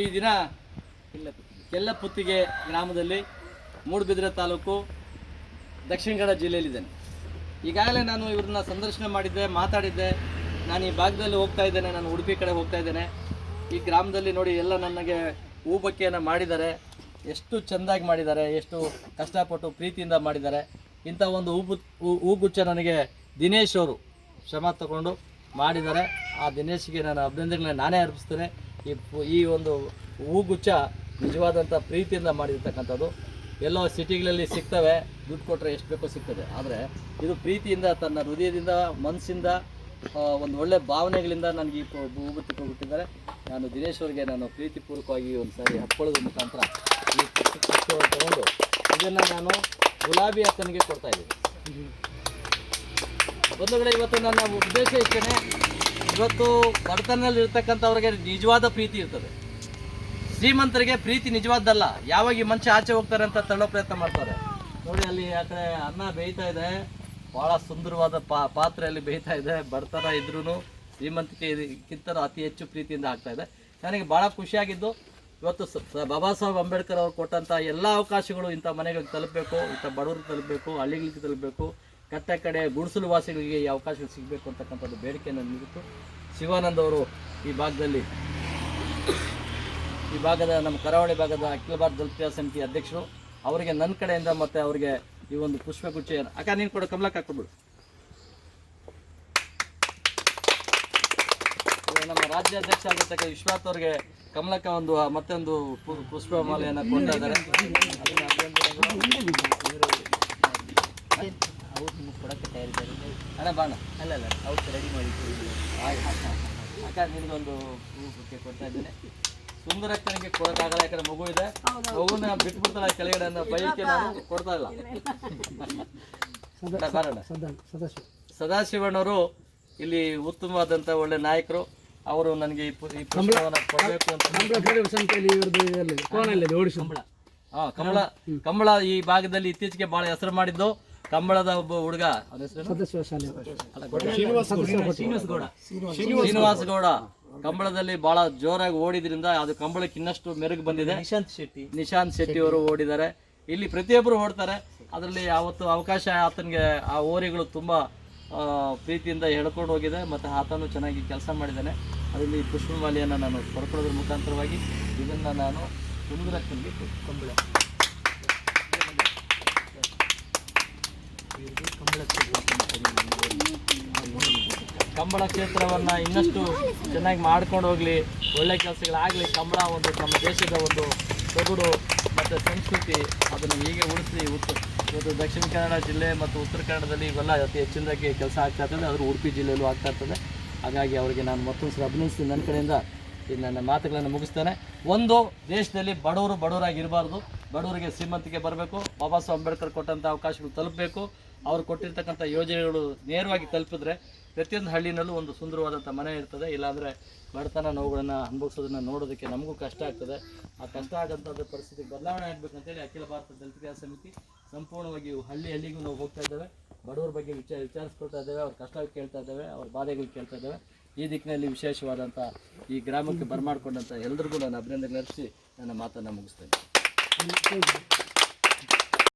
ಈ ದಿನ ಕೆಲ್ಲಪುತ್ತಿಗೆ ಗ್ರಾಮದಲ್ಲಿ ಮೂಡುಬಿದಿರೆ ತಾಲೂಕು ದಕ್ಷಿಣ ಕನ್ನಡ ಜಿಲ್ಲೆಯಲ್ಲಿದ್ದೇನೆ. ಈಗಾಗಲೇ ನಾನು ಇವ್ರನ್ನ ಸಂದರ್ಶನ ಮಾಡಿದ್ದೆ, ಮಾತಾಡಿದ್ದೆ. ನಾನು ಈ ಭಾಗದಲ್ಲಿ ಹೋಗ್ತಾ ಇದ್ದೇನೆ, ನಾನು ಉಡುಪಿ ಕಡೆ ಹೋಗ್ತಾ ಇದ್ದೇನೆ. ಈ ಗ್ರಾಮದಲ್ಲಿ ನೋಡಿ ಎಲ್ಲ ನನಗೆ ಹೂಬಕ್ಕೆಯನ್ನು ಮಾಡಿದ್ದಾರೆ, ಎಷ್ಟು ಚೆಂದಾಗಿ ಮಾಡಿದ್ದಾರೆ, ಎಷ್ಟು ಕಷ್ಟಪಟ್ಟು ಪ್ರೀತಿಯಿಂದ ಮಾಡಿದ್ದಾರೆ. ಇಂಥ ಒಂದು ಹೂಗುಚ್ಛ ನನಗೆ ದಿನೇಶ್ ಅವರು ಶ್ರಮ ತಗೊಂಡು ಮಾಡಿದ್ದಾರೆ. ಆ ದಿನೇಶ್ಗೆ ನಾನು ಅಭಿನಂದನೆಗಳನ್ನ ನಾನೇ ಅರ್ಪಿಸ್ತೇನೆ. ಈ ಒಂದು ಹೂಗುಚ್ಛ ನಿಜವಾದಂಥ ಪ್ರೀತಿಯಿಂದ ಮಾಡಿರ್ತಕ್ಕಂಥದ್ದು. ಎಲ್ಲೋ ಸಿಟಿಗಳಲ್ಲಿ ಸಿಗ್ತವೆ, ದುಡ್ಡು ಕೊಟ್ಟರೆ ಎಷ್ಟು ಬೇಕೋ ಸಿಗ್ತದೆ. ಆದರೆ ಇದು ಪ್ರೀತಿಯಿಂದ ತನ್ನ ಹೃದಯದಿಂದ ಮನಸ್ಸಿಂದ ಒಂದು ಒಳ್ಳೆ ಭಾವನೆಗಳಿಂದ ನನಗೆ ಈ ಹೂಗುತ್ತಿ ಕೊಟ್ಟಿದ್ದಾರೆ. ನಾನು ದಿನೇಶ್ ಅವರಿಗೆ ನಾನು ಪ್ರೀತಿಪೂರ್ವಕವಾಗಿ ಒಂದು ಸಾರಿ ಹಪ್ಪಳದ ಮುಖಾಂತರ ಈ ಪುಸ್ತಕವನ್ನು ತಗೊಂಡು ಇದನ್ನು ನಾನು ಗುಲಾಬಿ ಅಕ್ಕನಿಗೆ ಕೊಡ್ತಾಯಿದ್ದೀನಿ. ಬಂಧುಗಳೇ, ಇವತ್ತು ನನ್ನ ಉದ್ದೇಶ ಇಷ್ಟೇ. ಇವತ್ತು ಬಡತನದಲ್ಲಿ ಇರ್ತಕ್ಕಂಥವ್ರಿಗೆ ನಿಜವಾದ ಪ್ರೀತಿ ಇರ್ತದೆ. ಶ್ರೀಮಂತರಿಗೆ ಪ್ರೀತಿ ನಿಜವಾದ್ದಲ್ಲ. ಯಾವಾಗ ಈ ಮನುಷ್ಯ ಆಚೆ ಹೋಗ್ತಾರೆ ಅಂತ ತಳ್ಳೋ ಪ್ರಯತ್ನ ಮಾಡ್ತಾರೆ. ನೋಡಿ, ಅಲ್ಲಿ ಆ ಕಡೆ ಅನ್ನ ಬೇಯ್ತಾ ಇದೆ, ಭಾಳ ಸುಂದರವಾದ ಪಾತ್ರೆಯಲ್ಲಿ ಬೇಯ್ತಾ ಇದೆ. ಬಡತನ ಇದ್ರೂ ಶ್ರೀಮಂತಿಕೆಗಿಂತ ಅತಿ ಹೆಚ್ಚು ಪ್ರೀತಿಯಿಂದ ಆಗ್ತಾ ಇದೆ. ನನಗೆ ಭಾಳ ಖುಷಿಯಾಗಿದ್ದು, ಇವತ್ತು ಬಾಬಾ ಸಾಹೇಬ್ ಅಂಬೇಡ್ಕರ್ ಅವರು ಕೊಟ್ಟಂಥ ಎಲ್ಲ ಅವಕಾಶಗಳು ಇಂಥ ಮನೆಗಳಿಗೆ ತಲುಪಬೇಕು, ಇಂಥ ಬಡವರಿಗೆ ತಲುಪಬೇಕು, ಹಳ್ಳಿಗಳಿಗೆ ತಲುಪಬೇಕು, ಕಟ್ಟ ಕಡೆ ಗುಡಿಸಲು ವಾಸಿಗಳಿಗೆ ಈ ಅವಕಾಶಗಳು ಸಿಗಬೇಕು ಅಂತಕ್ಕಂಥದ್ದು ಬೇಡಿಕೆಯನ್ನು ನೀಡಿತ್ತು. ಶಿವಾನಂದ್ ಅವರು ಈ ಭಾಗದ ನಮ್ಮ ಕರಾವಳಿ ಭಾಗದ ಅಖಿಲ ಭಾರತ ದಲಿತ ಕ್ರಿಯಾ ಸಮಿತಿ ಅಧ್ಯಕ್ಷರು, ಅವರಿಗೆ ನನ್ನ ಕಡೆಯಿಂದ ಮತ್ತು ಅವರಿಗೆ ಈ ಒಂದು ಪುಷ್ಪಗುಚ್ಛ ಅಕ್ಕ ನೀನು ಕೊಡು, ಕಮಲಕ್ಕೆ ಹಾಕ್ಬಿಡು. ನಮ್ಮ ರಾಜ್ಯಾಧ್ಯಕ್ಷ ಆಗಿರ್ತಕ್ಕ ವಿಶ್ವಾತ್ ಅವರಿಗೆ ಕಮಲಕ್ಕ ಮತ್ತೊಂದು ಪುಷ್ಪ ಮಾಲೆಯನ್ನು ಕೊಡ್ತಾ ಇದ್ದಾರೆ. ಅವ್ರು ನಿಮಗೆ ಕೊಡೋಕ್ಕೆ ತಯಾರಿದ್ದಾರೆ. ಅಣ್ಣ ಬಾಣ ಅಲ್ಲ ಅವ್ರು ರೆಡಿ ಮಾಡಿ ಅಕ್ಕ ನಿನಗೊಂದು ಹೂ ಬುಕ್ಕೆ ಕೊಡ್ತಾ ಇದ್ದೇನೆ. ಸುಂದರಕ್ಕನಿಗೆ ಕೊಡೋಕ್ಕಾಗಲ್ಲ, ಯಾಕಂದ್ರೆ ಮಗು ಇದೆ. ಮಗುನ ಬಿಟ್ಬಿಡ್ತಾಳೆ ಕೆಳಗಡೆ ಅನ್ನೋ ಬೈಕೆ ನಾನು ಕೊಡ್ತಾ ಇಲ್ಲ. ಸದಾಶಿವಣ್ಣವರು ಇಲ್ಲಿ ಉತ್ತಮವಾದಂಥ ಒಳ್ಳೆ ನಾಯಕರು. ಅವರು ನನಗೆ ಈ ಪುಸ್ತಕವನ್ನು ಕೊಡಬೇಕು ಅಂತ ಕಂಬಳ ಈ ಭಾಗದಲ್ಲಿ ಇತ್ತೀಚೆಗೆ ಬಹಳ ಹೆಸರು ಮಾಡಿದ್ದು. ಕಂಬಳದ ಒಬ್ಬ ಹುಡುಗ ಶ್ರೀನಿವಾಸ ಗೌಡ ಕಂಬಳದಲ್ಲಿ ಬಹಳ ಜೋರಾಗಿ ಓಡಿದ್ರಿಂದ ಅದು ಕಂಬಳಕ್ಕೆ ಇನ್ನಷ್ಟು ಮೆರುಗು ಬಂದಿದೆ. ನಿಶಾಂತ್ ಶೆಟ್ಟಿ ಅವರು ಓಡಿದ್ದಾರೆ. ಇಲ್ಲಿ ಪ್ರತಿಯೊಬ್ಬರು ಓಡ್ತಾರೆ. ಅದರಲ್ಲಿ ಯಾವತ್ತು ಅವಕಾಶ ಆತನಿಗೆ ಆ ಓರಿಗಳು ತುಂಬ ಪ್ರೀತಿಯಿಂದ ಹೇಳ್ಕೊಂಡು ಹೋಗಿದೆ ಮತ್ತು ಆತನು ಚೆನ್ನಾಗಿ ಕೆಲಸ ಮಾಡಿದ್ದಾನೆ. ಅದರಲ್ಲಿ ಪುಷ್ಪಮಾಲೆಯನ್ನು ನಾನು ಕೊಡ್ಕೊಳ್ಳೋದ್ರ ಮುಖಾಂತರವಾಗಿ ಇದನ್ನು ನಾನು ಸುಂದರಕ್ಕನಿಗೆ ಕಂಬಳ ಕ್ಷೇತ್ರವನ್ನು ಇನ್ನಷ್ಟು ಚೆನ್ನಾಗಿ ಮಾಡ್ಕೊಂಡು ಹೋಗಲಿ, ಒಳ್ಳೆ ಕೆಲಸಗಳಾಗಲಿ. ಕಂಬಳ ಒಂದು ನಮ್ಮ ದೇಶದ ಒಂದು ಸೊಗಡು ಮತ್ತು ಸಂಸ್ಕೃತಿ, ಅದನ್ನು ಹೀಗೆ ಉಳಿಸಿ ಇವತ್ತು ದಕ್ಷಿಣ ಕನ್ನಡ ಜಿಲ್ಲೆ ಮತ್ತು ಉತ್ತರ ಕನ್ನಡದಲ್ಲಿ ಇವೆಲ್ಲ ಅತಿ ಹೆಚ್ಚಿನದಾಗಿ ಕೆಲಸ ಆಗ್ತಾ ಇರ್ತದೆ. ಅದ್ರ ಉಡುಪಿ ಜಿಲ್ಲೆಯಲ್ಲೂ ಆಗ್ತಾ ಇರ್ತದೆ. ಹಾಗಾಗಿ ಅವರಿಗೆ ನಾನು ಮತ್ತೊಂದು ಸಲ ಅಭಿನಂದಿಸ್ತೀನಿ. ನನ್ನ ಕಡೆಯಿಂದ ನನ್ನ ಮಾತುಗಳನ್ನು ಮುಗಿಸ್ತೇನೆ. ಒಂದು ದೇಶದಲ್ಲಿ ಬಡವರಾಗಿರಬಾರ್ದು, ಬಡವರಿಗೆ ಶ್ರೀಮಂತಿಕೆ ಬರಬೇಕು. ಬಾಬಾ ಸಾಹೇಬ್ ಅಂಬೇಡ್ಕರ್ ಕೊಟ್ಟಂಥ ಅವಕಾಶಗಳು ತಲುಪಬೇಕು. ಅವ್ರು ಕೊಟ್ಟಿರ್ತಕ್ಕಂಥ ಯೋಜನೆಗಳು ನೇರವಾಗಿ ತಲುಪಿದ್ರೆ ಪ್ರತಿಯೊಂದು ಹಳ್ಳಿನಲ್ಲೂ ಒಂದು ಸುಂದರವಾದಂಥ ಮನೆ ಇರ್ತದೆ. ಇಲ್ಲಾಂದರೆ ಬಡತನ ನೋವುಗಳನ್ನು ಅನುಭವಿಸೋದನ್ನು ನೋಡೋದಕ್ಕೆ ನಮಗೂ ಕಷ್ಟ ಆಗ್ತದೆ. ಆ ಕಷ್ಟ ಆಗೋಂಥದ್ದು ಪರಿಸ್ಥಿತಿಗೆ ಬದಲಾವಣೆ ಆಗಬೇಕಂತೇಳಿ ಅಖಿಲ ಭಾರತ ದಲಿತ ಕ್ರಿಯಾ ಸಮಿತಿ ಸಂಪೂರ್ಣವಾಗಿ ಹಳ್ಳಿಗೂ ನಾವು ಹೋಗ್ತಾ ಇದ್ದೇವೆ. ಬಡವರ ಬಗ್ಗೆ ವಿಚಾರಿಸ್ಕೊಳ್ತಾ ಇದ್ದೇವೆ, ಅವ್ರ ಕಷ್ಟ ಕೇಳ್ತಾ ಇದ್ದೇವೆ, ಅವ್ರ ಬಾಧೆಗಳು ಕೇಳ್ತಾ ಇದ್ದೇವೆ. ಈ ದಿಕ್ಕಿನಲ್ಲಿ ವಿಶೇಷವಾದಂಥ ಈ ಗ್ರಾಮಕ್ಕೆ ಬರಮಾಡಿಕೊಂಡಂಥ ಎಲ್ಲರಿಗೂ ನಾನು ಅಭಿನಂದನೆ ಅರ್ಪಿಸಿ ನನ್ನ ಮಾತನ್ನು ಮುಗಿಸ್ತೇನೆ.